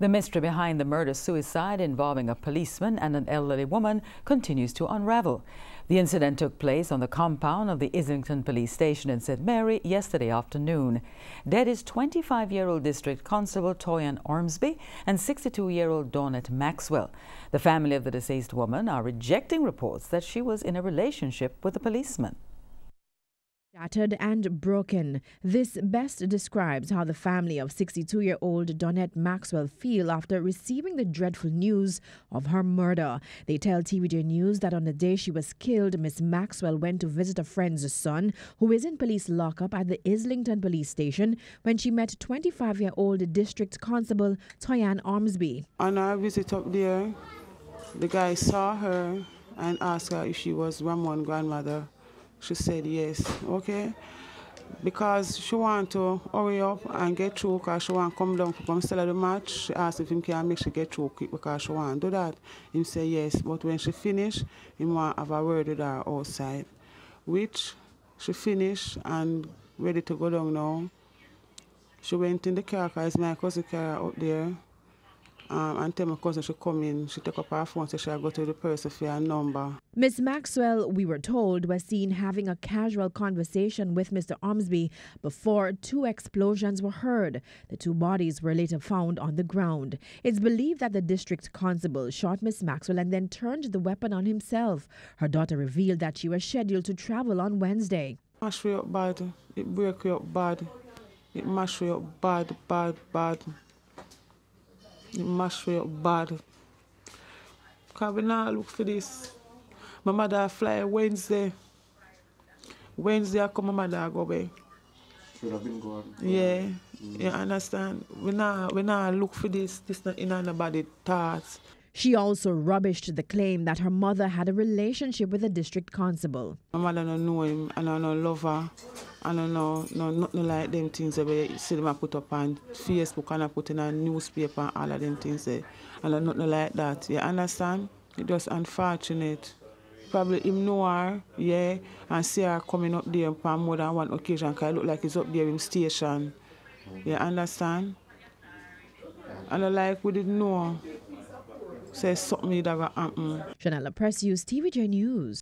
The mystery behind the murder-suicide involving a policeman and an elderly woman continues to unravel. The incident took place on the compound of the Islington Police Station in St. Mary yesterday afternoon. Dead is 25-year-old District Constable Toyan Ormsby and 62-year-old Donette Maxwell. The family of the deceased woman are rejecting reports that she was in a relationship with a policeman. Shattered and broken. This best describes how the family of 62-year-old Donette Maxwell feel after receiving the dreadful news of her murder. They tell TVJ News that on the day she was killed, Miss Maxwell went to visit a friend's son who is in police lockup at the Islington Police Station when she met 25-year-old District Constable Toyan Ormsby. On our visit up there, the guy saw her and asked her if she was Ramon's grandmother. She said yes, okay, because she want to hurry up and get through because she want to come down to come sell the match. She asked if him can make she get through quick because she want to do that. Him say yes, but when she finish, he want to have a word with her outside, which she finished and ready to go down now. She went in the car because my cousin car out there. And tell my cousin she come in, she took up her phone, so she go to the person for her number. Miss Maxwell, we were told, was seen having a casual conversation with Mr. Ormsby before two explosions were heard. The two bodies were later found on the ground. It's believed that the district constable shot Miss Maxwell and then turned the weapon on himself. Her daughter revealed that she was scheduled to travel on Wednesday. It mash you up bad, it break you up bad, it mash you up bad, bad. It mash you up bad. Because we now look for this. My mother fly Wednesday. Wednesday I come, my mother go away. Should have been gone. Yeah, you understand? We now look for this. This not in anybody's thoughts. She also rubbished the claim that her mother had a relationship with a district constable. My mother don't know him, and I don't love her. I don't know, nothing like them things that we see them put up on Facebook and I put in a newspaper and all of them things there. And nothing like that. You understand? It's just unfortunate. Probably him know her, yeah, and see her coming up there on more than one occasion because it look like he's up there in station. You understand? And I like we didn't know. Say something that will happen. Chanel Press News, TVJ News.